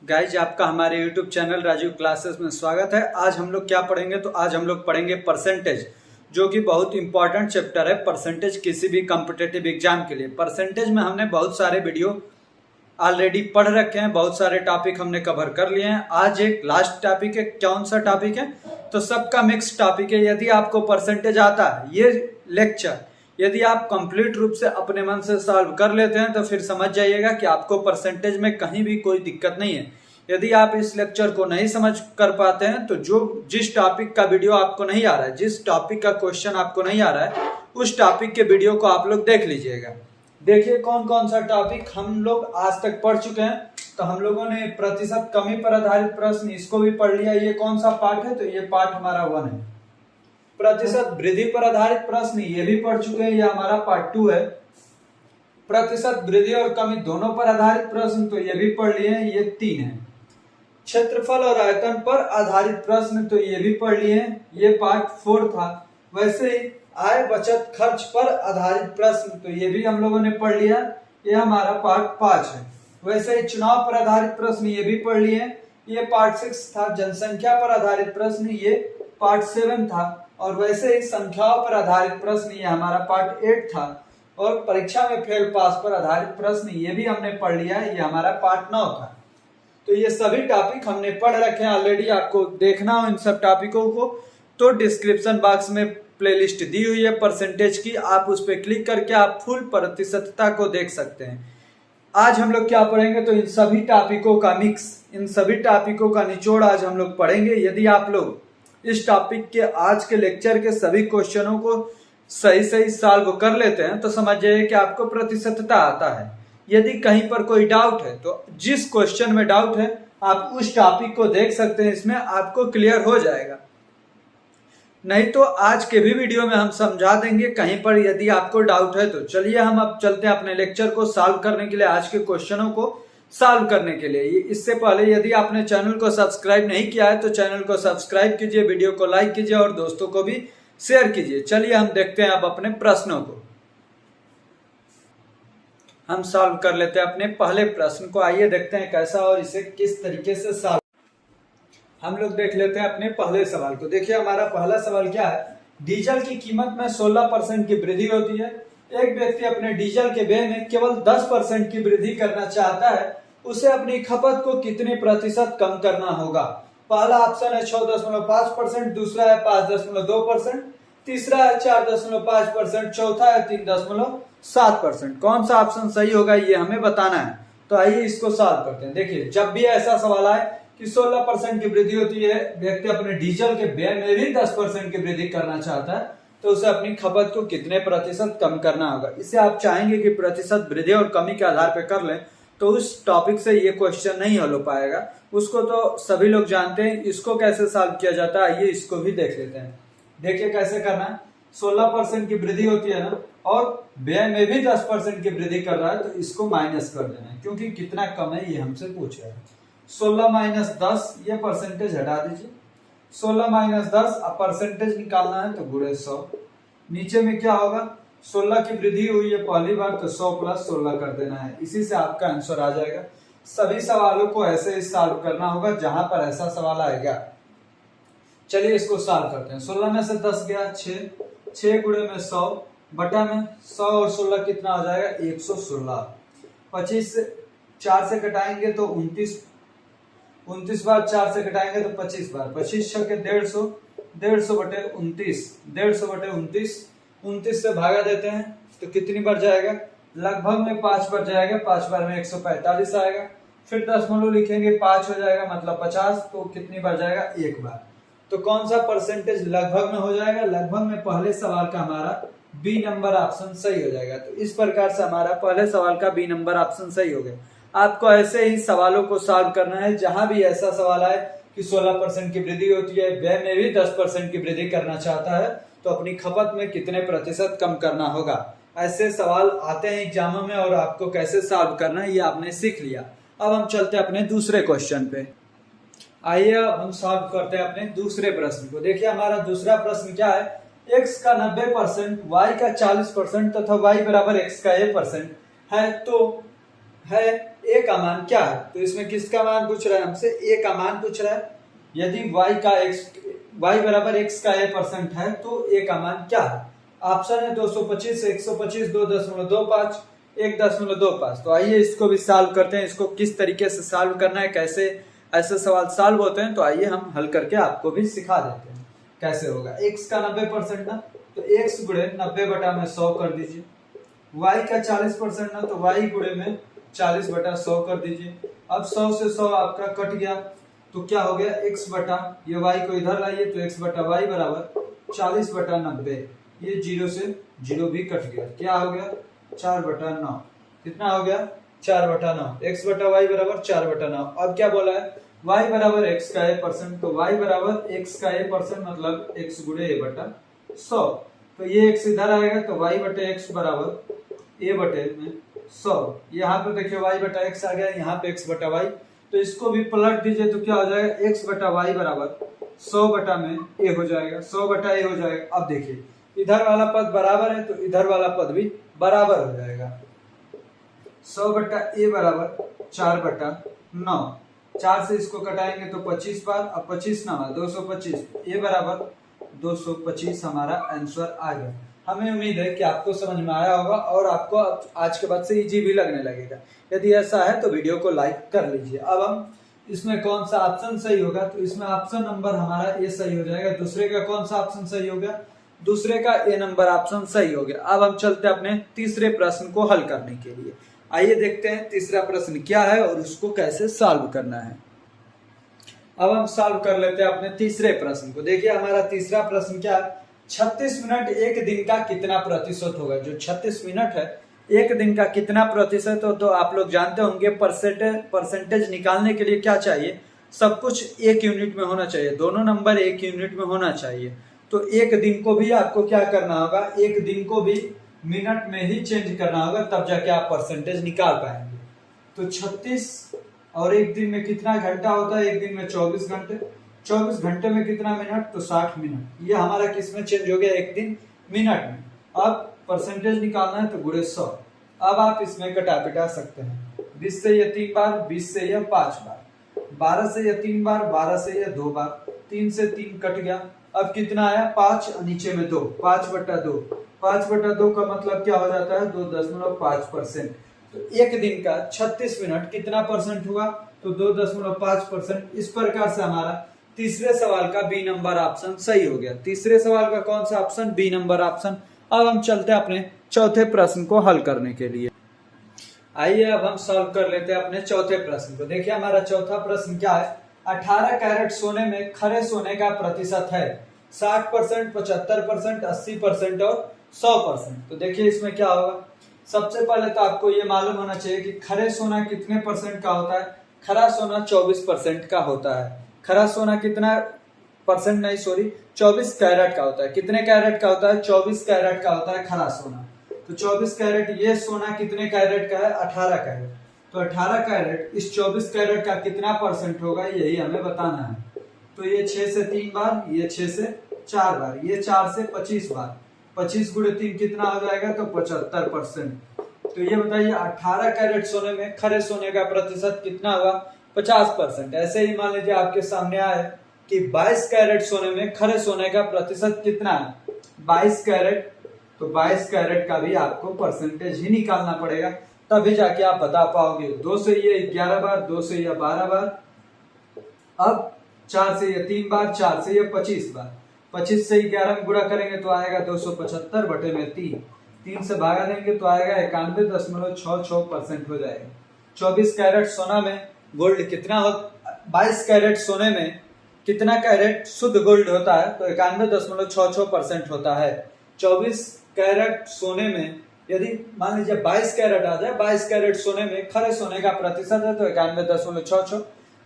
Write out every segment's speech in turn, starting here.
Guys आपका हमारे YouTube channel Rajiv classes में स्वागत है। आज हम लोग क्या पढ़ेंगे तो आज हम लोग पढ़ेंगे परसेंटेज, जो कि बहुत इंपॉर्टेंट चैप्टर है। परसेंटेज किसी भी कॉम्पिटिटिव एग्जाम के लिए। परसेंटेज में हमने बहुत सारे वीडियो ऑलरेडी पढ़ रखे हैं, बहुत सारे टॉपिक हमने कवर कर लिए हैं। आज एक लास्ट टॉपिक है। कौन सा टॉपिक है? तो सबका मिक्स टॉपिक है। यदि आपको परसेंटेज आता है, ये लेक्चर यदि आप कंप्लीट रूप से अपने मन से सॉल्व कर लेते हैं तो फिर समझ जाइएगा कि आपको परसेंटेज में कहीं भी कोई दिक्कत नहीं है। यदि आप इस लेक्चर को नहीं समझ कर पाते हैं तो जिस टॉपिक का वीडियो आपको नहीं आ रहा है, जिस टॉपिक का क्वेश्चन आपको नहीं आ रहा है, उस टॉपिक के वीडियो को आप लोग देख लीजिएगा। देखिए कौन कौन सा टॉपिक हम लोग आज तक पढ़ चुके हैं। तो हम लोगों ने प्रतिशत कमी पर आधारित प्रश्न, इसको भी पढ़ लिया। ये कौन सा पार्ट है? तो ये पार्ट हमारा 1 है। प्रतिशत वृद्धि पर आधारित प्रश्न ये भी पढ़ चुके हैं, ये हमारा पार्ट 2 है। प्रतिशत वृद्धि और कमी दोनों पर आधारित प्रश्न तो ये भी पढ़ लिए हैं, ये 3 है। क्षेत्रफल और आयतन पर आधारित प्रश्न तो ये भी पढ़ लिए हैं, ये पार्ट 4 था। वैसे ही आय बचत खर्च पर आधारित प्रश्न तो ये भी हम लोगों ने पढ़ लिया, ये हमारा पार्ट 5 है। वैसे ही चुनाव पर आधारित प्रश्न ये भी पढ़ लिए, ये पार्ट 6 था। जनसंख्या पर आधारित प्रश्न ये पार्ट 7 था। और वैसे ही संख्याओं पर आधारित प्रश्न ये हमारा पार्ट 8 था। और परीक्षा में फेल पास पर आधारित प्रश्न ये भी हमने पढ़ लिया है, ये हमारा पार्ट 9 था। तो ये सभी टॉपिक हमने पढ़ रखे हैं ऑलरेडी। आपको देखना हो इन सब टॉपिकों को तो डिस्क्रिप्शन बॉक्स में प्लेलिस्ट दी हुई है परसेंटेज की, आप उस पर क्लिक करके आप फुल प्रतिशतता को देख सकते हैं। आज हम लोग क्या पढ़ेंगे तो इन सभी टॉपिकों का मिक्स, इन सभी टॉपिकों का निचोड़ आज हम लोग पढ़ेंगे। यदि आप लोग इस टॉपिक के आज के लेक्चर के सभी क्वेश्चनों को सही सही सॉल्व कर लेते हैं तो समझ जाइए कि आपको प्रतिशतता आता है। यदि कहीं पर कोई डाउट है तो जिस क्वेश्चन में डाउट है आप उस टॉपिक को देख सकते हैं, इसमें आपको क्लियर हो जाएगा। नहीं तो आज के भी वीडियो में हम समझा देंगे कहीं पर यदि आपको डाउट है तो। चलिए हम अब चलते हैं अपने लेक्चर को सॉल्व करने के लिए, आज के क्वेश्चनों को सॉल्व करने के लिए। इससे पहले यदि आपने चैनल को सब्सक्राइब नहीं किया है तो चैनल को सब्सक्राइब कीजिए, वीडियो को लाइक कीजिए और दोस्तों को भी शेयर कीजिए। चलिए हम देखते हैं अब अपने प्रश्नों को। हम सॉल्व कर लेते हैं अपने पहले प्रश्न को। आइए देखते हैं कैसा और इसे किस तरीके से सॉल्व। हम लोग देख लेते हैं अपने पहले सवाल को। देखिए हमारा पहला सवाल क्या है। डीजल की कीमत में 16% की वृद्धि होती है। एक व्यक्ति अपने डीजल के व्यय में केवल 10% की वृद्धि करना चाहता है, उसे अपनी खपत को कितने प्रतिशत कम करना होगा? पहला ऑप्शन है 6.5%, दूसरा है 5.2%, तीसरा है 4.5%, चौथा है 3.7%। कौन सा ऑप्शन सही होगा ये हमें बताना है। तो आइए इसको सॉल्व करते हैं। देखिए जब भी ऐसा सवाल आए कि 16% की वृद्धि होती है, व्यक्ति अपने डीजल के व्यय में भी 10% की वृद्धि करना चाहता है, तो उसे अपनी खपत को कितने प्रतिशत कम करना होगा। इसे आप चाहेंगे कि प्रतिशत वृद्धि और कमी के आधार पर कर लें तो उस टॉपिक से ये क्वेश्चन नहीं हल हो पाएगा। उसको तो सभी लोग जानते हैं। इसको कैसे सॉल्व किया जाता है ये इसको भी देख लेते हैं। देखिए कैसे करना है। 16% की वृद्धि होती है ना, और व्यय में भी 10% की वृद्धि कर रहा है, तो इसको माइनस कर देना है क्योंकि कितना कम है ये हमसे पूछ रहा है। 16 माइनस 10, ये परसेंटेज हटा दीजिए। 16 माइनस 10, अब परसेंटेज निकालना है तो गुणे 100। नीचे में क्या होगा? 16 की वृद्धि हुई है पहली बार, तो 100 प्लस 16 कर देना है। इसी से आपका आंसर आ जाएगा। सभी सवालों को ऐसे ही सॉल्व करना होगा जहां पर ऐसा सवाल आएगा। चलिए इसको सॉल्व करते हैं। 16 में से 10 गया 6 गुणे में 100 बटा में 100 और 16 कितना हो जाएगा? 116। 25 से 4 से कटाएंगे तो 29 बार 4 से कटाएंगे तो 25 बार। 25 छक्के 150, 150 बटे 29, 150 बटे 29 से भागा देते हैं तो कितनी बार जाएगा? लगभग में 5 बार जाएगा। 5 बार में 145 आएगा। फिर दशमलव लिखेंगे, 5 हो जाएगा मतलब 50, तो कितनी बार जाएगा? 1 बार। तो कौन सा परसेंटेज लगभग में हो जाएगा? लगभग में पहले सवाल का हमारा बी नंबर ऑप्शन सही हो जाएगा। तो इस प्रकार से हमारा पहले सवाल का बी नंबर ऑप्शन सही हो गया। आपको ऐसे ही सवालों को सॉल्व करना है जहां भी ऐसा सवाल आए कि 16% की वृद्धि होती है, व्यय में भी 10% की वृद्धि करना चाहता है, तो अपनी खपत में कितने प्रतिशत कम करना होगा। ऐसे सवाल आते हैं एग्जामों में और आपको कैसे सॉल्व करना है ये आपने सीख लिया। अब हम चलते हैं अपने दूसरे क्वेश्चन पे। आइए अब हम सॉल्व करते हैं अपने दूसरे प्रश्न को। देखिए हमारा दूसरा प्रश्न क्या है। x का 90%, y का 40% तथा y बराबर x का a% है, तो है ए का मान क्या है, तो इसमें किसका मान पूछ रहा है हमसे, ए का मान पूछ रहा है। यदि y बराबर x का a% है तो ए का मान क्या है। ऑप्शन है 225, 125, 2.25, 1.25। तो आइए इसको भी सॉल्व करते हैं। इसको किस तरीके से सॉल्व करना है, कैसे ऐसे सवाल सॉल्व होते हैं, तो आइए हम हल करके आपको भी सिखा देते हैं कैसे होगा। x का 90% ना, तो x गुणे 90/100 कर दीजिए। y का 40% ना, तो y गुणे में 40/100 कर दीजिए। अब 100 से 100 आपका कट गया, तो क्या हो गया, x बटा ये y को इधर लाइए, तो x बटा y बराबर 40/90। ये 0 से 0 भी कट गया, क्या हो गया 4/9। कितना हो गया 4/9। x बटा y बराबर 4/9। अब क्या बोला है, y बराबर x का a%, तो y बराबर x का a% मतलब x गुणे a बटा 100। तो ये x इधर आएगा, तो y बटे x बराबर a बटे में 100। यहाँ पे देखिए y बटा x आ गया, यहाँ पे x बटा y, तो इसको भी पलट दीजिए, तो क्या हो जाएगा, x बटा y बराबर 100 बटा में a हो जाएगा, 100 बटा a हो जाएगा। अब देखिए इधर वाला पद बराबर है, तो इधर वाला पद भी बराबर हो जाएगा। 100 बटा a बराबर 4/9। 4 से इसको कटाएंगे तो 25 बार, अब 25 ना 225, a बराबर 225 हमारा आंसर आ गया। हमें उम्मीद है कि आपको समझ में आया होगा और आपको आज के बाद से इजी भी लगने लगेगा। यदि ऐसा है तो वीडियो को लाइक कर लीजिए। अब हम इसमें कौन सा ऑप्शन सही होगा, तो इसमें ऑप्शन नंबर हमारा ए सही हो जाएगा। दूसरे का कौन सा ऑप्शन सही हो गया, दूसरे का ए नंबर ऑप्शन सही हो गया। अब हम चलते हैं अपने तीसरे प्रश्न को हल करने के लिए। आइए देखते हैं तीसरा प्रश्न क्या है और उसको कैसे सॉल्व करना है। अब हम सॉल्व कर लेते हैं अपने तीसरे प्रश्न को। देखिए हमारा तीसरा प्रश्न क्या है, 36 मिनट एक दिन का कितना प्रतिशत होगा। जो 36 मिनट है एक दिन का कितना प्रतिशत हो, तो आप लोग जानते होंगे परसेंटेज निकालने के लिए क्या चाहिए, सब कुछ एक यूनिट में होना चाहिए, दोनों नंबर एक यूनिट में होना चाहिए। तो एक दिन को भी आपको क्या करना होगा, एक दिन को भी मिनट में ही चेंज करना होगा, तब जाके आप परसेंटेज निकाल पाएंगे। तो 36 और एक दिन में कितना घंटा होता है, एक दिन में 24 घंटे, 24 घंटे में कितना मिनट, तो 60 मिनट। ये हमारा किस में चेंज हो गया, एक दिन मिनट में। अब परसेंटेज निकालना है तो गुणे 100। अब आप इसमें घटा पिटा सकते हैं, 20 से ये 3 बार, 20 से ये 5 बार, 12 से ये 3 बार, 12 से ये 2 बार, 3 से 3 कट गया। अब कितना आया 5, नीचे में 2, 5/2। 5/2 का मतलब क्या हो जाता है, 2.5%। तो एक दिन का 36 मिनट कितना परसेंट हुआ, तो 2.5%। इस प्रकार से हमारा तीसरे सवाल का बी नंबर ऑप्शन सही हो गया। तीसरे सवाल का कौन सा ऑप्शन, बी नंबर ऑप्शन। अब हम चलते हैं अपने चौथे प्रश्न को हल करने के लिए। आइए अब हम सॉल्व कर लेते हैं अपने चौथे प्रश्न को। देखिए हमारा चौथा प्रश्न क्या है, 18 कैरेट सोने में खरे सोने का प्रतिशत है 60%, 75%, 80% और 100%। तो देखिए इसमें क्या होगा, सबसे पहले तो आपको ये मालूम होना चाहिए कि खरे सोना कितने परसेंट का होता है। खरा सोना 24% का होता है। खरा सोना कितना परसेंट, नहीं सॉरी, 24 कैरेट का होता है। कितने कैरेट का होता है, 24 कैरेट का होता है खरा सोना। तो 24 कैरेट, ये सोना कितने कैरेट का है, 18 कैरेट। तो 18 कैरेट इस 24 कैरेट का कितना परसेंट होगा, यही हमें बताना है। तो ये 6 से 3 बार, ये 6 से 4 बार, ये 4 से 25 बार, 25 गुणे 3 कितना हो जाएगा, तो 75%। तो ये बताइए 18 कैरेट सोने में खरे सोने का प्रतिशत कितना हुआ, 50%। ऐसे ही मान लीजिए आपके सामने आए कि 22 कैरेट सोने में खरे सोने का प्रतिशत कितना है, 22 कैरेट। तो 22 कैरेट का भी आपको परसेंटेज ही निकालना पड़ेगा, तभी जाके आप बता पाओगे। 2 से ये 11 बार, 2 से ये 12 बार, अब 4 से ये 3 बार, 4 से ये 25 बार, 25 से 11 में गुणा करेंगे तो आएगा 275 बटे में 3, 3 से भागा देंगे तो आएगा 91.66% हो जाएगा। 24 कैरेट सोना में गोल्ड कितना हो, 22 कैरेट सोने में कितना कैरेट शुद्ध गोल्ड होता है, तो 91.66% होता है। 24 कैरेट सोने में यदि मान लीजिए 22 कैरेट आ जाए, 22 कैरेट सोने में खरे सोने का प्रतिशत है तो 91.66।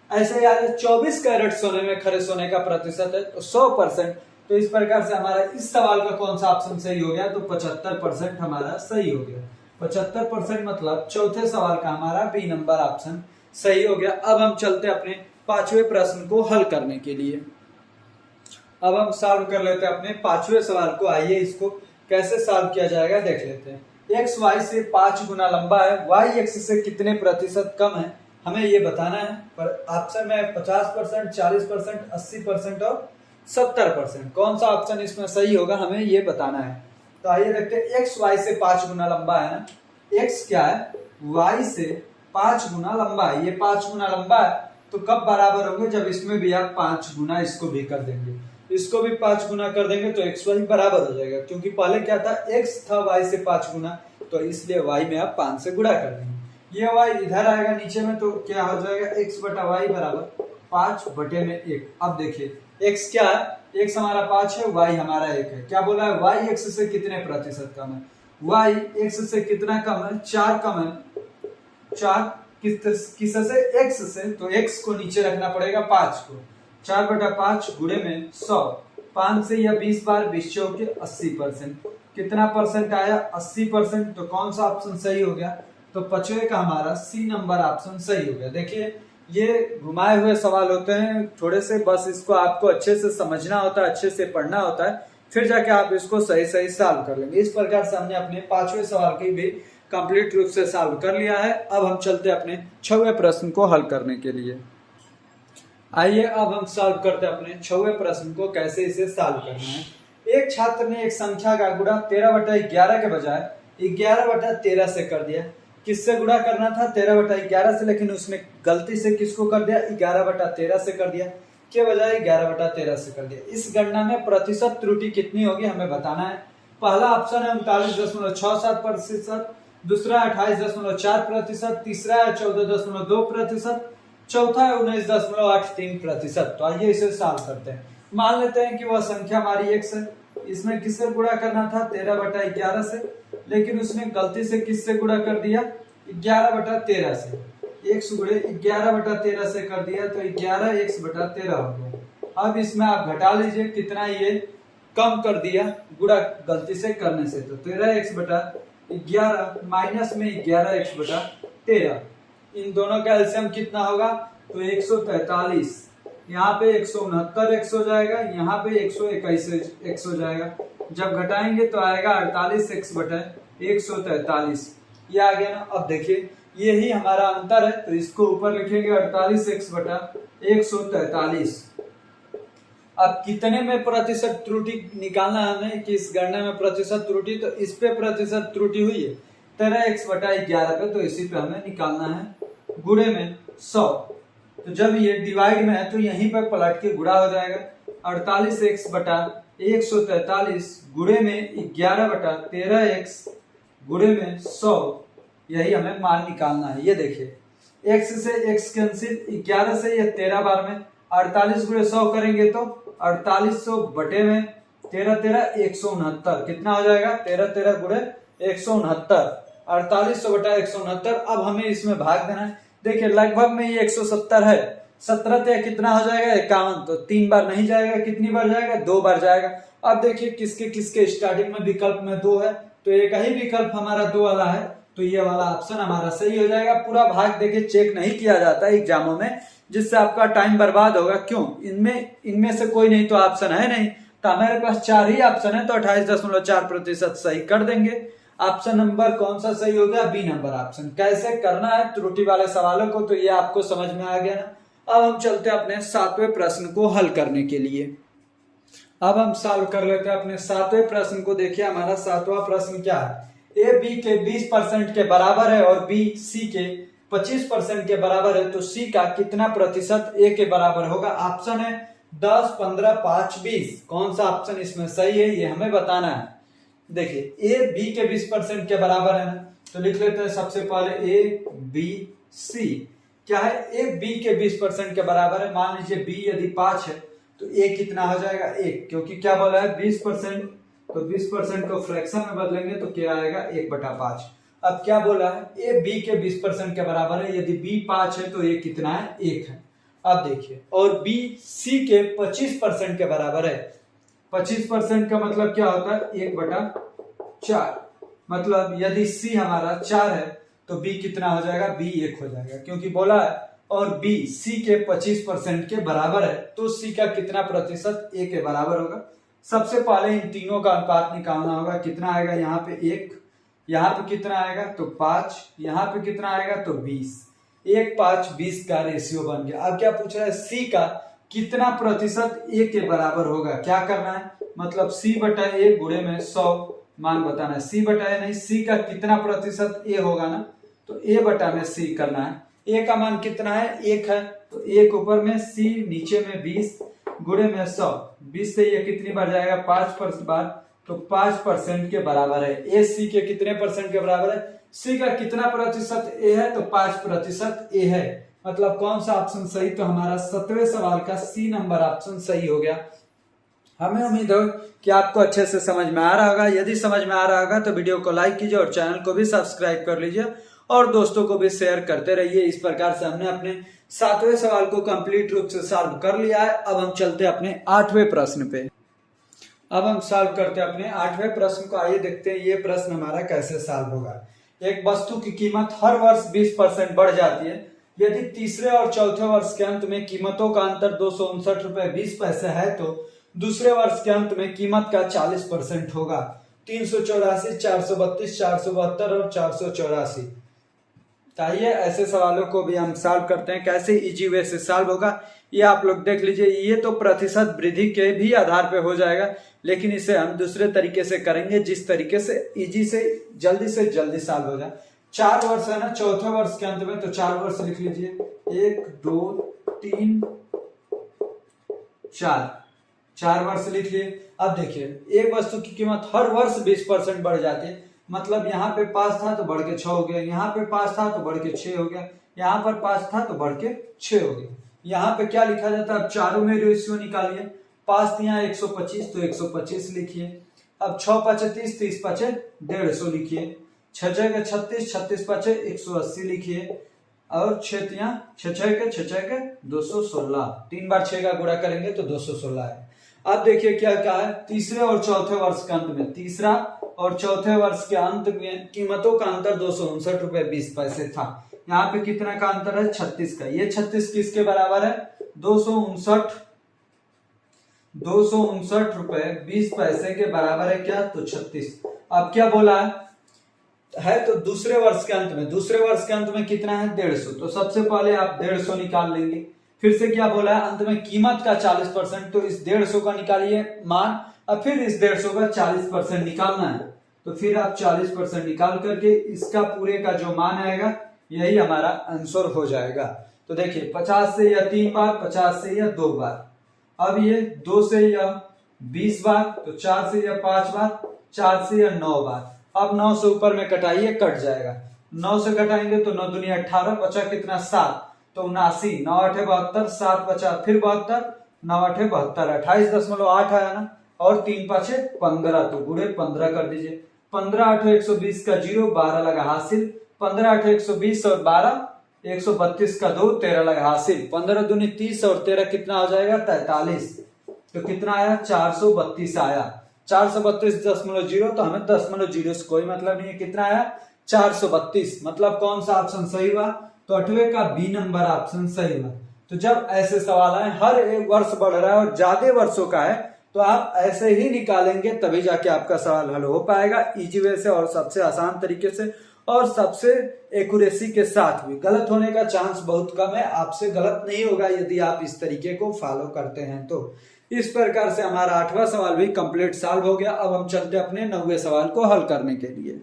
ऐसे ही 24 कैरेट सोने में खरे सोने का प्रतिशत है तो 100%। तो इस प्रकार से हमारा इस सवाल का कौन सा ऑप्शन सही हो गया, तो 75% हमारा सही हो गया। 75% मतलब चौथे सवाल का हमारा बी नंबर ऑप्शन सही हो गया। अब हम चलते अपने पांचवें प्रश्न को हल करने के लिए। अब हम सॉल्व कर लेते हैं अपने पांचवें सवाल को। आइए इसको कैसे सॉल्व किया जाएगा देख लेते हैं। एक्स वाई से 5 गुना लंबा है, वाई एक्स से कितने प्रतिशत कम है, हमें ये बताना है। पर ऑप्शन में 50%, 40%, 80% और 70%, कौन सा ऑप्शन इसमें सही होगा हमें ये बताना है। तो आइए देखते हैं, एक्स वाई से 5 गुना लंबा है ना, एक्स क्या है, वाई से 5 गुना लंबा है, ये 5 गुना लंबा है, तो कब बराबर होंगे, जब इसमें भी आप 5 गुना इसको भी कर देंगे, इसको भी 5 गुना कर देंगे तो एक्स वाई बराबर हो जाएगा, क्योंकि पहले क्या था, एक्स था वाई से 5 गुना, तो इसलिए वाई में आप 5 से गुणा कर देंगे, ये वाई इधर आएगा नीचे में, तो क्या हो जाएगा, एक्स बटा वाई बराबर 5 बटे में 1। अब देखिए एक्स क्या है, एक्स हमारा 5 है, वाई हमारा 1 है, क्या बोला है, वाई एक्स से कितने प्रतिशत कम है, वाई एक्स से कितना कम है, 4 कम है, 4 किस से, एक्स से, तो एक्स को नीचे रखना पड़ेगा 5 को, 4 बटा 5 गुणे में 100, 5 से या 20 बार 20 चौके 80%, कितना परसेंट आया, 80%, तो कौन सा ऑप्शन सही हो गया, तो पचवे का हमारा सी नंबर ऑप्शन सही हो गया। देखिए ये घुमाए हुए सवाल होते हैं थोड़े से, बस इसको आपको अच्छे से समझना होता है, अच्छे से पढ़ना होता है, फिर जाके आप इसको सही सही सॉल्व कर लेंगे। इस प्रकार से हमने अपने 5वें सवाल की भी कंप्लीट रूप से सॉल्व कर लिया है। अब हम चलते हैं अपने 6वें प्रश्न को हल करने के लिए। आइए अब हम सॉल्व करते हैं अपने 6वें प्रश्न को, कैसे इसे सॉल्व करना है। एक छात्र ने एक संख्या का गुणा 13/11 के बजाय 11/13 से कर दिया। किससे गुणा करना था, 13/11 से, लेकिन उसने गलती से किसको कर दिया, 11/13 से कर दिया, के बजाय 11/13 से कर दिया। इस गणना में प्रतिशत त्रुटि कितनी होगी हमें बताना है। पहला ऑप्शन है 39.67%, दूसरा 28.4%, तीसरा है 14.2%, चौथा है 19.83%। तो आइए इसे सॉल्व करते हैं। मान लेते हैं कि वह संख्या हमारी एक्स है, इसमें किससे गुणा करना था, 13/11 से, लेकिन उसने गलती से किससे गुणा कर दिया, 11/13 से, एक्स गुणे 11/13 से कर दिया, तो 11x/13 हो गया। अब इसमें आप घटा लीजिए कितना, ये कम कर दिया गुणा गलती से करने से, तो 13x/11 माइनस में 11x/13, इन दोनों का एलसीएम कितना होगा, तो 143, यहाँ पे 169x हो जाएगा, यहाँ पे 121x हो जाएगा। जब घटाएंगे तो आएगा 48x/143, ये आ गया ना। अब देखिए यही हमारा अंतर है, तो इसको ऊपर लिखेंगे 48x/143। अब कितने में प्रतिशत त्रुटि निकालना है हमें, कि इस गणना में प्रतिशत त्रुटि, तो इस पे प्रतिशत त्रुटि हुई है 13x/11 पे, तो इसी पे हमें निकालना है, गुणे में 100। तो जब ये डिवाइड में है तो यहीं पर पलट के गुणा हो जाएगा, 48x/143 गुणे में 11/13x गुणे में 100, यही हमें मान निकालना है। ये देखिए x से x कैंसिल, 11 से ये 13 बार में, 48 गुणे 100 करेंगे तो 4800 बटे में 13 169, कितना हो जाएगा, 13 गुणे 169, 4800 बटा 169। अब हमें इसमें भाग देना है। देखिए लगभग में ये 170 है, 17 कितना हो जाएगा, 51, तो 3 बार नहीं जाएगा, कितनी बार जाएगा, 2 बार जाएगा। अब देखिए किसके किसके स्टार्टिंग में विकल्प में 2 है, तो एक ही विकल्प हमारा 2 वाला है, तो ये वाला ऑप्शन हमारा सही हो जाएगा। पूरा भाग देखिए चेक नहीं किया जाता है एग्जामों में, जिससे आपका टाइम बर्बाद होगा। क्यों, इनमें से कोई नहीं तो ऑप्शन है नहीं, तो हमारे पास 4 ही ऑप्शन है, तो 28.4% सही कर देंगे। ऑप्शन नंबर कौन सा सही हो गया, बी नंबर ऑप्शन। कैसे करना है त्रुटि वाले सवालों को, तो ये आपको समझ में आ गया ना। अब हम चलते हैं अपने 7वें प्रश्न को हल करने के लिए। अब हम सॉल्व कर लेते हैं अपने 7वें प्रश्न को। देखिए हमारा 7वां प्रश्न क्या है, ए बी के 20% के बराबर है और बी सी के 25% के बराबर है, तो सी का कितना प्रतिशत ए के बराबर होगा। ऑप्शन है 10, 15, 5, 20, कौन सा ऑप्शन इसमें सही है ये हमें बताना है। देखिए ए बी के 20% के बराबर है ना, तो लिख लेते हैं सबसे पहले ए बी सी क्या है, ए बी के 20% के बराबर है। मान लीजिए बी यदि 5 है तो ए कितना हो जाएगा 1, क्योंकि क्या बोला है 20%, तो 20% को फ्रैक्शन में बदलेंगे तो क्या आएगा 1/5। अब क्या बोला है, ए बी के 20% के बराबर है, यदि बी 5 है तो ए कितना है 1 है। अब देखिए और बी सी के 25% के बराबर है, 25% का मतलब क्या होता है 1/4, मतलब यदि सी हमारा 4 है तो बी कितना हो जाएगा, बी 1 हो जाएगा, क्योंकि बोला है और बी सी के 25% के बराबर है, तो सी का कितना प्रतिशत ए के बराबर होगा। सबसे पहले इन तीनों का अनुपात निकालना होगा, कितना आएगा यहाँ पे 1, यहाँ पे कितना आएगा तो 5, यहाँ पे कितना आएगा तो 20, 1 5 20 का रेशियो बन गया। अब क्या पूछ रहा है, सी का कितना प्रतिशत ए के बराबर होगा। क्या करना है, मतलब सी बटा ए गुणे में 100 मान बताना है। सी बटा ए नहीं, सी का कितना प्रतिशत ए होगा ना, तो ए बटा में सी करना है। ए का मान कितना है, 1 है, तो 1 ऊपर में सी नीचे में 20 गुणे में 100, 20 से ये कितनी बार जाएगा 5 बार, तो 5% के बराबर है। ए सी के कितने परसेंट के बराबर है, सी का कितना प्रतिशत ए है तो 5% ए है। मतलब कौन सा ऑप्शन सही, तो हमारा 7वें सवाल का सी नंबर ऑप्शन सही हो गया। हमें उम्मीद हो कि आपको अच्छे से समझ में आ रहा होगा। यदि समझ में आ रहा होगा तो वीडियो को लाइक कीजिए और चैनल को भी सब्सक्राइब कर लीजिए और दोस्तों को भी शेयर करते रहिए। इस प्रकार से हमने अपने 7वें सवाल को कंप्लीट रूप से सॉल्व कर लिया है। अब हम चलते हैं अपने 8वें प्रश्न पे। अब हम सॉल्व करते हैं अपने 8वें प्रश्न को। आइए देखते हैं ये प्रश्न हमारा कैसे सॉल्व होगा। एक वस्तु की कीमत हर वर्ष 20% बढ़ जाती है। यदि तीसरे और चौथे वर्ष के अंत में कीमतों का अंतर 259 रुपए 20 पैसे है तो दूसरे वर्ष के अंत में कीमत का 40% होगा। 384, 432, 472 और 484। आइए ऐसे सवालों को भी हम सॉल्व करते हैं। कैसे इजी वे से सॉल्व होगा ये आप लोग देख लीजिए। ये तो प्रतिशत वृद्धि के भी आधार पे हो जाएगा, लेकिन इसे हम दूसरे तरीके से करेंगे जिस तरीके से इजी से जल्दी सॉल्व हो जाए। 4 वर्ष है ना चौथे वर्ष के अंत में, तो 4 वर्ष लिख लीजिए। 1 2 3 4 वर्ष लिख लिए। अब देखिए एक वस्तु की कीमत हर वर्ष 20% बढ़ जाती है। मतलब यहाँ पे 5 था तो बढ़ के 6 हो गया, यहाँ पे 5 था तो बढ़ के 6 हो गया, यहाँ पर 5 था तो बढ़ के 6 हो गया। यहाँ पे क्या लिखा जाता है, अब चारों में रेशियो निकालिए। 5 यहाँ 125 तो 125 लिखिए। अब 6 5 30, 30 5 150 लिखिए। 6 6 36, 36 5 180 लिखिए। और 6 यहाँ 6 6 216, 3 बार 6 का गुणा करेंगे तो 216 है। अब देखिए क्या क्या है, तीसरे और चौथे वर्ष के अंत में, तीसरा और चौथे वर्ष के अंत में कीमतों का अंतर 259 रुपए 20 पैसे था। यहाँ पे कितना का अंतर है, 36 का। ये 36 किसके बराबर है, 259 रुपए 20 पैसे के बराबर है। क्या, तो 36। अब क्या बोला है तो दूसरे वर्ष के अंत में, दूसरे वर्ष के अंत में कितना है 150, तो सबसे पहले आप 150 निकाल लेंगे। फिर से क्या बोला है, अंत में कीमत का 40%, तो इस 150 का निकालिए मान, और फिर इस 150 का 40% निकालना है। तो फिर आप 40% निकाल करके इसका पूरे का जो मान आएगा यही हमारा आंसर हो जाएगा। तो देखिए 50 से यह 3 बार, 50 से यह 2 बार, अब ये 2 से यह 20 बार, तो 4 से यह 5 बार, 4 से यह 9 बार। अब 9 से ऊपर में कटाइए, कट जाएगा। 9 से घटाएंगे तो 9 दूनी 18, बचा कितना 7, तो 79, 9 8 72, 7 बचा फिर 72, 9 8 72, 28.8 आया ना, और 3 5 15, तो गुणे 15 कर दीजिए। 15 8 120 का 0, 12 लगा हासिल। 15 8 120 और 12 132 का 2, 13 लगा हासिल। 15 दूनी 30 और 13 कितना हो जाएगा 43, तो कितना आया 432 आया। 432.0, तो हमें 10.0 से कोई मतलब नहीं है, कितना आया 432। मतलब कौन सा ऑप्शन सही हुआ, तो 8वें का बी नंबर ऑप्शन सही हुआ। तो जब ऐसे सवाल आए, हर एक वर्ष बढ़ रहा है और ज्यादा वर्षों का है, तो आप ऐसे ही निकालेंगे तभी जाके आपका सवाल हल हो पाएगा इजी वे से और सबसे आसान तरीके से और सबसे एक्यूरेसी के साथ भी। गलत होने का चांस बहुत कम है, आपसे गलत नहीं होगा यदि आप इस तरीके को फॉलो करते हैं तो। इस प्रकार से हमारा 8वां सवाल भी कंप्लीट सॉल्व हो गया। अब हम चलते हैं अपने 9वें सवाल को हल करने के लिए।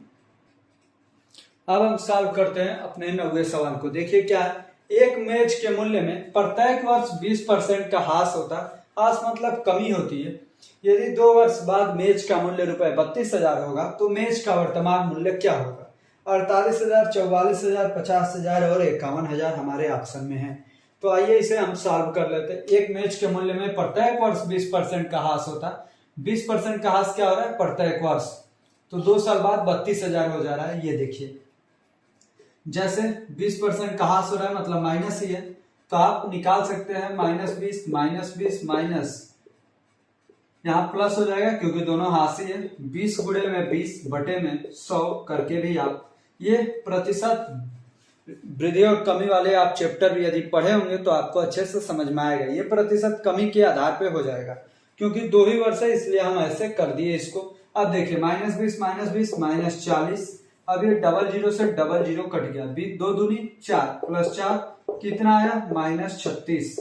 अब हम सॉल्व करते हैं अपने 9वें सवाल को। देखिए क्या है, एक मेज के मूल्य में प्रत्येक वर्ष 20% का ह्रास होता है। ह्रास मतलब कमी होती है। यदि 2 वर्ष बाद मेज का मूल्य रुपए 32,000 होगा तो मेज का वर्तमान मूल्य क्या होगा। 48,000, 44,000, 50,000 और 51,000 हमारे ऑप्शन में है। तो आइए इसे हम सॉल्व कर लेते हैं। एक मेज के मूल्य में प्रत्येक वर्ष 20% का ह्रास होता है। 20% का ह्रास क्या हो रहा है, प्रत्येक वर्ष, तो 2 साल बाद 32,000 हो जा रहा है। ये देखिए जैसे 20% का ह्रास हो रहा है मतलब माइनस ही है, तो आप निकाल सकते हैं -20 -20 माइनस, यहाँ प्लस हो जाएगा क्योंकि दोनों ह्रास ही है। 20 गुणे में 20 बटे में 100 करके भी आप ये प्रतिशत वृद्धि और कमी वाले आप चैप्टर भी यदि पढ़े होंगे तो आपको अच्छे से समझ में आएगा। ये प्रतिशत कमी के आधार पे हो जाएगा क्योंकि 2 ही वर्ष है, इसलिए हम ऐसे कर दिए इसको। अब देखिए -20 -20 -40, अब ये डबल जीरो से डबल जीरो कट गया, 2 दूनी 4 प्लस 4 कितना आया -36,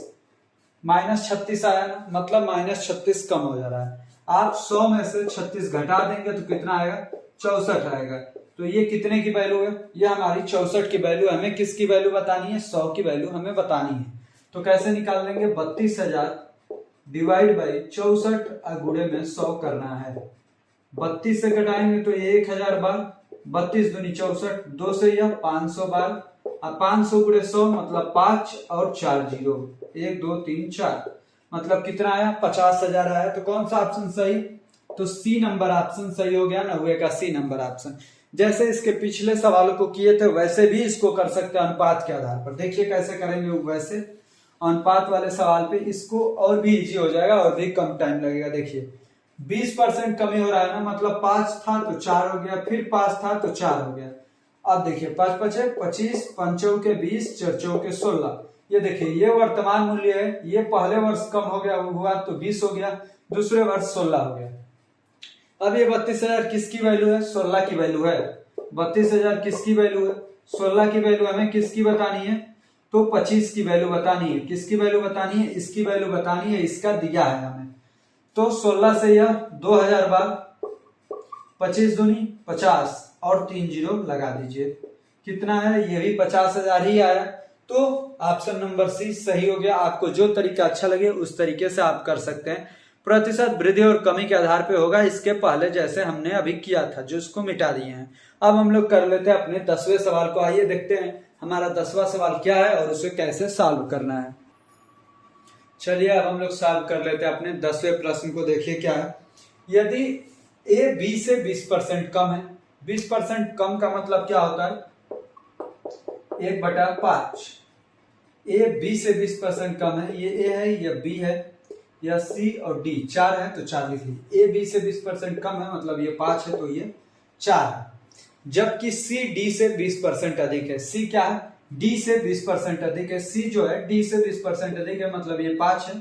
-36 आया ना, मतलब -36 कम हो जा रहा है। आप 100 में से 36 घटा देंगे तो कितना आएगा 64 आएगा। तो ये कितने की वैल्यू है, ये हमारी 64 की वैल्यू। हमें किसकी वैल्यू बतानी है, 100 की वैल्यू हमें बतानी है। तो कैसे निकाल लेंगे, 32,000 डिवाइड बाई 64 गुणे में 100 करना है। 32 से घटाएंगे तो 1000 बार, 32 दूनी 64, 2 से यह 500 बार, अब 500 गुणे 100 मतलब 5 और 4 जीरो, 1 2 3 4, मतलब कितना आया 50,000 आया। तो कौन सा ऑप्शन सही, तो सी नंबर ऑप्शन सही हो गया, 90 का सी नंबर ऑप्शन। जैसे इसके पिछले सवालों को किए थे वैसे भी इसको कर सकते हैं अनुपात के आधार पर। देखिए कैसे करेंगे, वैसे अनुपात वाले सवाल पे इसको और भी इजी हो जाएगा और भी कम टाइम लगेगा। देखिए 20% कमी हो रहा है ना, मतलब 5 था तो 4 हो गया, फिर 5 था तो 4 हो गया। अब देखिए 5 पचे 25, 5 के 20, 4 के 16। ये देखिए ये वर्तमान मूल्य है, ये पहले वर्ष कम हो गया हुआ तो 20 हो गया, दूसरे वर्ष 16 हो गया। अब ये 32,000 किसकी वैल्यू है, 16 की वैल्यू है। 32,000 किसकी वैल्यू है, 16 की वैल्यू। हमें किसकी बतानी है, तो 25 की वैल्यू बतानी है। किसकी वैल्यू बतानी है, इसकी वैल्यू बतानी है, इसका दिया है हमें। तो 16 से यह 2000 बार, 25 दूनी 50 और 3 जीरो लगा दीजिए, कितना है, ये भी 50,000 ही आया। तो ऑप्शन नंबर सी सही हो गया। आपको जो तरीका अच्छा लगे उस तरीके से आप कर सकते हैं। प्रतिशत वृद्धि और कमी के आधार पे होगा, इसके पहले जैसे हमने अभी किया था जो इसको मिटा दिए हैं। अब हम लोग कर लेते हैं अपने 10वें सवाल को। आइए देखते हैं हमारा 10वां सवाल क्या है और उसे कैसे सॉल्व करना है। चलिए अब हम लोग सॉल्व कर लेते हैं अपने 10वें प्रश्न को। देखिए क्या है, यदि ए बी से 20% कम है, 20% कम का मतलब क्या होता है, 1/5। ए बी से 20% कम है, ये ए है, ये बी है, या सी और डी 4 है तो 4 लिख लीजिए। ए बी से 20% कम है मतलब ये 5 है तो ये 4 है। जबकि सी डी से 20% अधिक है। सी क्या है, डी से 20% अधिक है। सी जो है डी से 20% अधिक है मतलब ये 5 है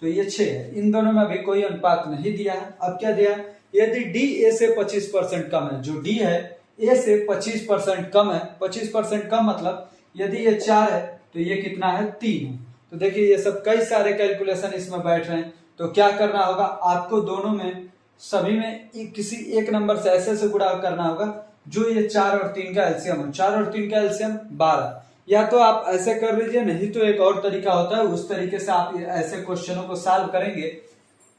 तो ये 6 है। इन दोनों में अभी कोई अनुपात नहीं दिया है। अब क्या दिया है, यदि डी ए से 25% कम है, जो डी है ए से 25% कम है, 25% कम मतलब यदि ये 4 है तो ये कितना है 3 है। तो देखिए ये सब कई सारे कैलकुलेशन इसमें बैठ रहे हैं। तो क्या करना होगा, आपको दोनों में सभी में किसी एक नंबर से ऐसे गुणा करना होगा जो ये 4 और 3 का एलसीएम हो। 4 और 3 का एलसीएम 12। या तो आप ऐसे कर लीजिए, नहीं तो एक और तरीका होता है, उस तरीके से आप ऐसे क्वेश्चनों को सॉल्व करेंगे।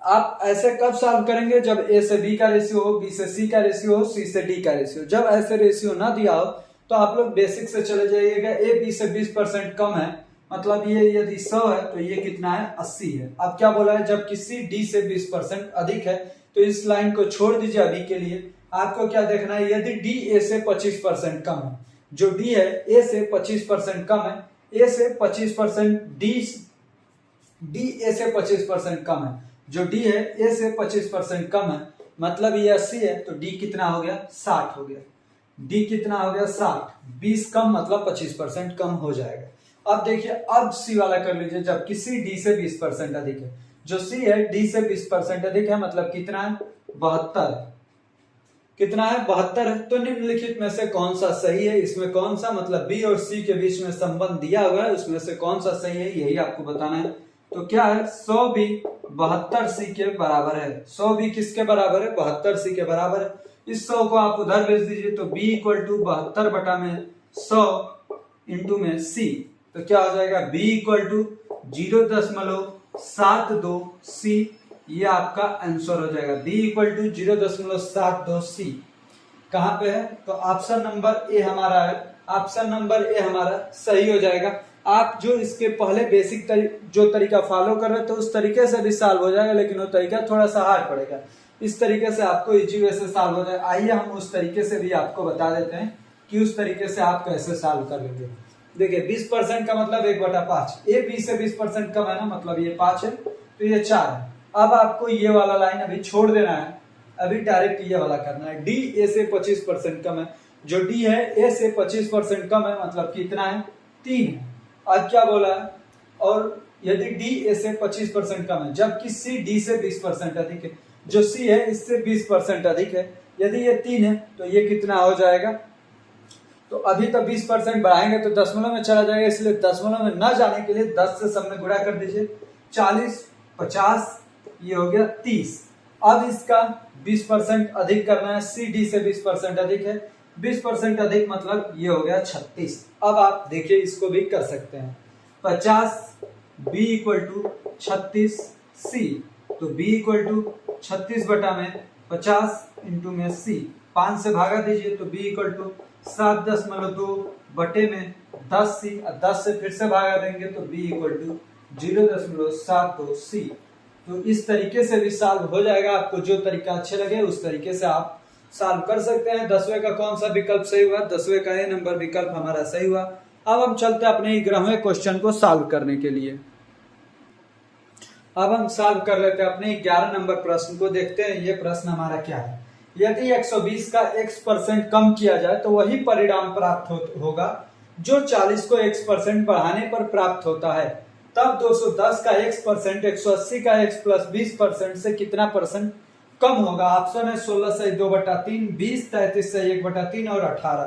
आप ऐसे कब सॉल्व करेंगे, जब ए से बी का रेशियो हो, बी से सी का रेशियो हो, सी से डी का रेशियो। जब ऐसे रेशियो ना दिया हो तो आप लोग बेसिक से चले जाइएगा। ए बी से 20% कम है मतलब ये यदि 100 है तो ये कितना है 80 है। अब क्या बोला है, जब किसी डी से 20% अधिक है, तो इस लाइन को छोड़ दीजिए अभी के लिए। आपको क्या देखना है, यदि डी ए से 25% कम है, जो डी है ए से 25% कम है, ए से 25% डी ए से 25% कम है, जो डी है ए से 25% कम है मतलब ये 80 है तो डी कितना हो गया 60 हो गया। डी कितना हो गया 60, 20 कम मतलब 25% कम हो जाएगा। अब देखिए अब सी वाला कर लीजिए, जबकि सी डी से 20% अधिक है। जो सी है डी से 20% अधिक है मतलब कितना है 72 है। कितना है 72 है। तो निम्नलिखित में से कौन सा सही है, इसमें कौन सा मतलब बी और सी के बीच में संबंध दिया हुआ है, उसमें से कौन सा सही है यही आपको बताना है। तो क्या है 100 बी 72 सी के बराबर है। 100 बी किसके बराबर है, 72 सी के बराबर है। इस 100 को आप उधर भेज दीजिए तो b इक्वल टू 72 बटा में 100 इंटू में c, तो क्या हो जाएगा b इक्वल टू 0.72 c। ये आपका आंसर हो जाएगा b इक्वल टू 0.72 c। कहां पे है, तो ऑप्शन नंबर ए हमारा है। ऑप्शन नंबर ए हमारा सही हो जाएगा। आप जो इसके पहले बेसिक जो तरीका फॉलो कर रहे थे उस तरीके से भी सॉल्व हो जाएगा, लेकिन वो तरीका थोड़ा सा हार्ड पड़ेगा। इस तरीके से आपको इजी वे से सॉल्व हो जाए। आइए हम उस तरीके से भी आपको बता देते हैं कि उस तरीके से आप कैसे सॉल्व कर लेंगे। देखिए 20% का मतलब 1/5, ए बी से 20% कम है ना मतलब ये 5 है तो ये 4 है। अब आपको ये वाला लाइन अभी छोड़ देना है, अभी डायरेक्ट ये वाला करना है। डी ए से 25% कम है, जो डी है ए से 25% कम है मतलब कितना है 3 है। अब क्या बोला है, और यदि डी ए से 25% कम है, जबकि सी डी से 20% अधिक है, जो सी है इससे 20% अधिक है। यदि ये 3 है तो ये कितना हो जाएगा तो अभी तो 20% बढ़ाएंगे तो दशमलव में चला जाएगा, इसलिए दशमलव में न जाने के लिए 10 से सब में गुणा कर दीजिए। 40, 50, ये हो गया 30। अब इसका 20% अधिक करना है, सी डी से 20% अधिक है, 20% अधिक मतलब ये हो गया 36। अब आप देखिए इसको भी कर सकते हैं, 50 b इक्वल टू 36 c, तो b इक्वल टू 36 बटा में 50 इंटू में c, 5 से भागा दीजिए तो b इक्वल टू 7.2 बटे में 10c, 10 से फिर से भागा देंगे तो b इक्वल टू 0.72c। तो इस तरीके से भी सॉल्व हो जाएगा, आपको जो तरीका अच्छे लगे उस तरीके से आप सॉल्व कर सकते हैं। 10वें का कौन सा विकल्प सही हुआ? 10वें का ए नंबर विकल्प हमारा सही हुआ। अब हम चलते हैं अपने 11वें क्वेश्चन को सॉल्व करने के लिए। अब हम सॉल्व कर लेते हैं अपने 11 नंबर प्रश्न को। देखते हैं ये प्रश्न हमारा क्या है। यदि 120 का x% कम किया जाए तो वही परिणाम प्राप्त होगा जो 40 को x% बढ़ाने पर प्राप्त होता है, तब 210 का x% 180 का x प्लस 20% से कितना परसेंट कम होगा? ऑप्शन है 16 से 2/3, 20, 33 से 1/3 और 18।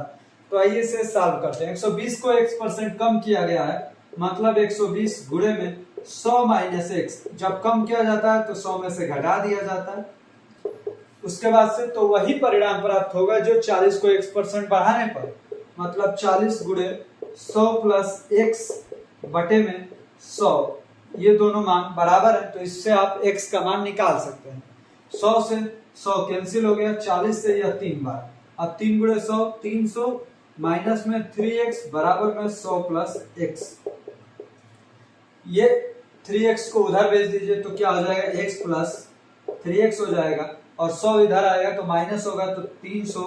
तो आइए से सॉल्व करते हैं। 120 को x% कम किया गया है, मतलब 120 गुणे में 100 माइनस x, जब कम किया जाता है तो 100 में से घटा दिया जाता है। उसके बाद से तो वही परिणाम प्राप्त होगा जो 40 को x% बढ़ाने पर, मतलब 40 गुणे 100 प्लस x बटे में 100, ये दोनों मान बराबर है तो इससे आप x का मान निकाल सकते हैं। 100 से 100 कैंसिल हो गया, 40 से यह 3 बार, अब 3 गुणे 100 300 माइनस में 3x बराबर में 100 प्लस x, ये 3x को उधर भेज दीजिए तो क्या हो जाएगा? x प्लस 3x हो जाएगा, और 100 इधर आएगा तो माइनस होगा तो 300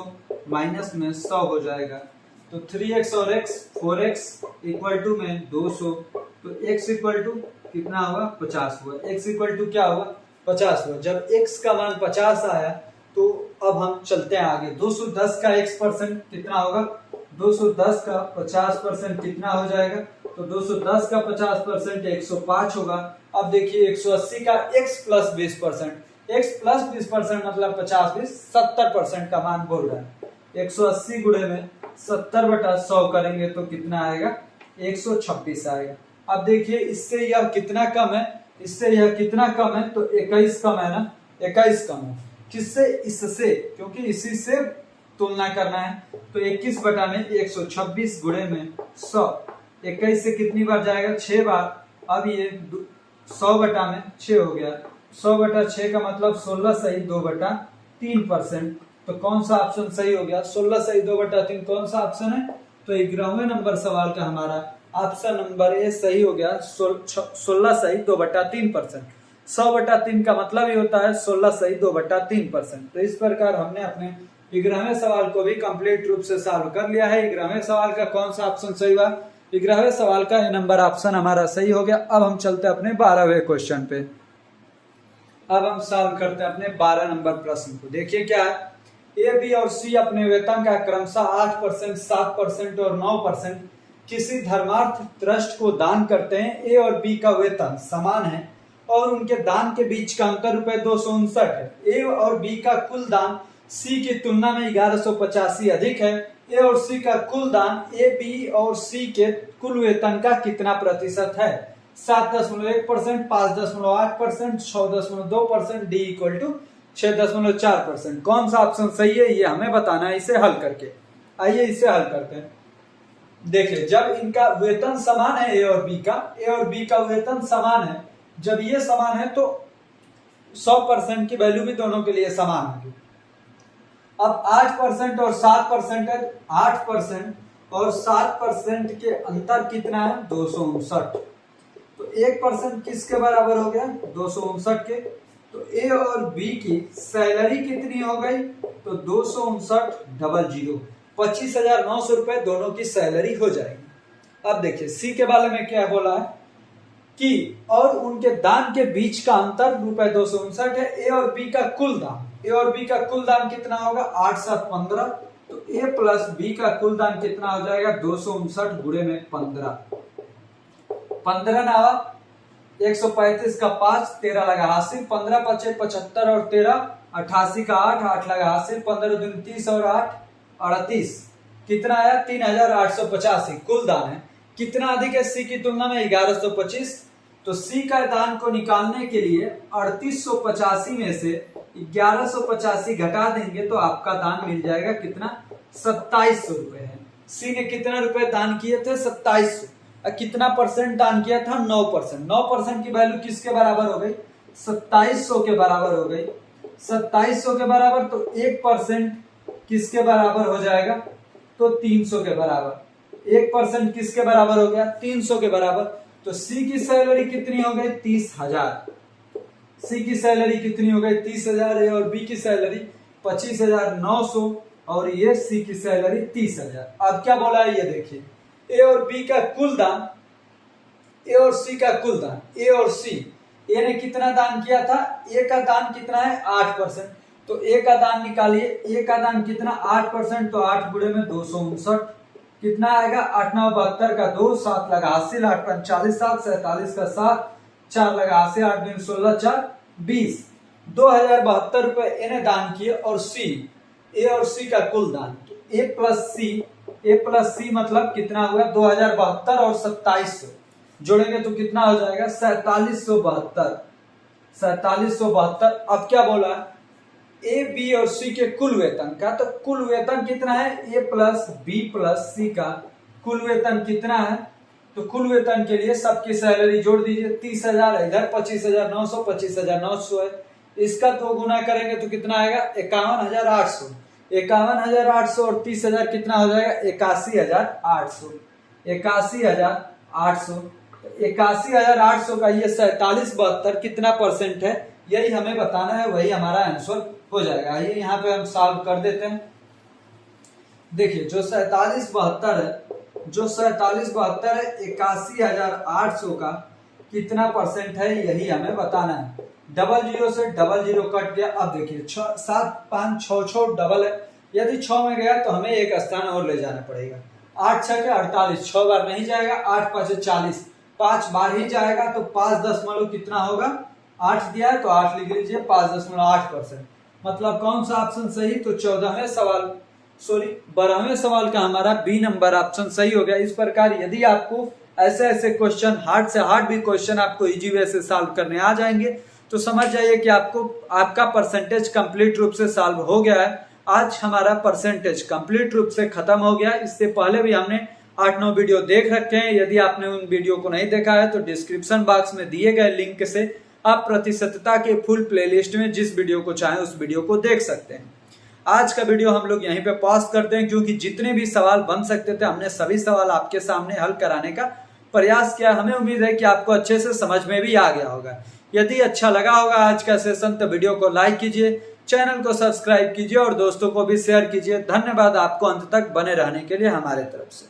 माइनस में 100 हो जाएगा। तो 3x और x 4x इक्वल टू में 200, तो x इक्वल टू कितना हुआ? 50 हुआ। x इक्वल टू क्या हुआ? 50 हुआ। जब x का मान 50 आया तो अब हम चलते हैं आगे। 210 का x% कितना होगा? 210 का 50% कितना हो जाएगा? तो 210 का 50% 105 होगा। अब देखिए 180 का x प्लस 20%, x प्लस 20% मतलब 50 20 70% का मान बोल रहा है। 180 गुणे में 70/100 करेंगे तो कितना आएगा? 126 आएगा। अब देखिए इससे यह कितना कम है, इससे यह कितना कम है? तो 21 कम है ना, 21 कम है। किससे? इससे, क्योंकि इसी से तुलना करना है। तो 21 बटा में 126 गुणे में 100, 21 से कितनी बार जाएगा? 6 बार। अब ये 100 बटा में 6 हो गया, 100 बटा 6 का मतलब 16 सही 2/3%। तो कौन सा ऑप्शन सही हो गया? 16 सही 2/3 कौन सा ऑप्शन है? तो 11वें नंबर सवाल का हमारा ऑप्शन नंबर ए सही हो गया, 16 सही 2/3%। 100/3 का मतलब ही होता है 16 सही 2/3%। तो इस प्रकार हमने अपने 11वें सवाल को भी कंप्लीट रूप से सॉल्व कर लिया है। 11वें सवाल का कौन सा ऑप्शन सही हुआ? 11वें सवाल का ए नंबर ऑप्शन हमारा सही हो गया। अब हम चलते हैं अपने 12वें क्वेश्चन पे। अब हम सॉल्व करते हैं अपने 12 नंबर प्रश्न को। देखिए क्या है, ए बी और सी अपने वेतन का क्रमशः 8%, 7% और 9% किसी धर्मार्थ ट्रस्ट को दान करते हैं। ए और बी का वेतन समान है और उनके दान के बीच का अंतर ₹259 है। ए और बी का कुल दान सी की तुलना में 1185 अधिक है। ए और सी का कुल दान ए बी और सी के कुल वेतन का कितना प्रतिशत है? 7.1%, 5.8%, 6.2%, डी इक्वल टू 6.4%। कौन सा ऑप्शन सही है ये हमें बताना है इसे हल करके। आइए इसे हल करते हैं। देखिए जब इनका वेतन समान है, ए और बी का वेतन समान है, जब ये समान है तो 100% की वैल्यू भी दोनों के लिए समान होगी। अब 8% और 7% है, 8% और 7% के अंतर कितना है? 259। तो 1% किसके बराबर हो गया? 259 के। तो ए और बी की सैलरी कितनी हो गई? तो 259,000, 25,900 रुपए दोनों की सैलरी हो जाएगी। अब देखिए सी के बारे में क्या बोला है कि और उनके दान के बीच का अंतर ₹259 है। ए और बी का कुल दान कितना होगा? 8 7 15। तो ए प्लस बी का कुल दान कितना हो जाएगा? 259 गुणे में 15 ना 135 का 5, 13 लगा हासिल, 15 5 75 और 13 88 का 8 लगा हासिल, 15 दूनी 30 और 8 38। कितना आया 3885 कुल दान है। कितना अधिक है सी की तुलना में 1125। तो सी का दान को निकालने के लिए 3885 में से 1185 घटा देंगे तो आपका दान मिल जाएगा कितना 2700 रुपए है। सी ने कितना रुपए दान किए थे 2700। कितना परसेंट दान किया था 9%। 9% की वैल्यू किसके बराबर हो गई 2700 के बराबर हो गई। 2700 के बराबर तो 1% किसके बराबर हो जाएगा तो 300 के बराबर। 1% किसके बराबर हो गया 300 के बराबर। तो सी की सैलरी कितनी हो गई 30,000। सी की सैलरी कितनी हो गई 30,000 और बी की सैलरी 25,900 और ये सी की सैलरी 30,000। अब क्या बोला है ये देखिए, ए और बी का कुल दान, ए और सी का कुल दान। ए और सी, ए ने कितना दान किया था, ए का दान कितना है 8%। तो ए का दान निकालिए, ए का दान कितना 8%। तो 8 गुणे में 259 कितना आएगा 8 9 72 का 2 7 लगा 80 8 5 40 7 47 का 7 4 लगा 80 8 दिन 16 4 20 2072 रुपए ए ने दान किए। और सी, ए और सी का कुल दान ए प्लस सी मतलब कितना हुआ 2072 और 2700 जोड़ेंगे तो कितना हो जाएगा 4772। 4772। अब क्या बोला ए बी और सी के कुल वेतन का, तो कुल वेतन कितना है ए प्लस बी प्लस सी का कुल वेतन कितना है। तो कुल वेतन के लिए सबकी सैलरी जोड़ दीजिए। 30,000 इधर 25,900 25,900 है। इसका 2 गुना करेंगे तो कितना आएगा 51,800। 51,800 और 30,000 कितना हो जाएगा 81,800। 81,800। 81,800 का ये 4772 कितना परसेंट है यही हमें बताना है, वही हमारा आंसर हो जाएगा। ये यहाँ पे हम सॉल्व कर देते हैं। देखिए जो 4772 है, जो 4772 है 81,800 का कितना परसेंट है यही हमें बताना है। 00 से 00 कट गया। अब देखिए 7 5 6 6 डबल है, यदि 6 में गया तो हमें एक स्थान और ले जाना पड़ेगा। 8 6 के 48, 6 बार नहीं जाएगा। 8 5 40, 5 बार ही जाएगा। तो 5 कितना होगा 8 दिया है तो 8 लिख लीजिए 5.8%। मतलब कौन सा ऑप्शन सही, तो 12वें सवाल 12वें सवाल का हमारा बी नंबर ऑप्शन सही हो गया। इस प्रकार यदि आपको ऐसे ऐसे क्वेश्चन, हार्ड से हार्ड भी क्वेश्चन आपको इजी वे से सॉल्व करने आ जाएंगे तो समझ जाइए कि आपको आपका परसेंटेज कंप्लीट रूप से सॉल्व हो गया है। आज हमारा परसेंटेज कंप्लीट रूप से खत्म हो गया। इससे पहले भी हमने 8-9 वीडियो देख रखे हैं। यदि आपने उन वीडियो को नहीं देखा है तो डिस्क्रिप्शन बॉक्स में दिए गए लिंक से आप प्रतिशतता के फुल प्लेलिस्ट में जिस वीडियो को चाहें उस वीडियो को देख सकते हैं। आज का वीडियो हम लोग यहीं पे पॉज करते हैं, क्योंकि जितने भी सवाल बन सकते थे हमने सभी सवाल आपके सामने हल कराने का प्रयास किया। हमें उम्मीद है कि आपको अच्छे से समझ में भी आ गया होगा। यदि अच्छा लगा होगा आज का सेशन तो वीडियो को लाइक कीजिए, चैनल को सब्सक्राइब कीजिए और दोस्तों को भी शेयर कीजिए। धन्यवाद आपको अंत तक बने रहने के लिए हमारे तरफ से।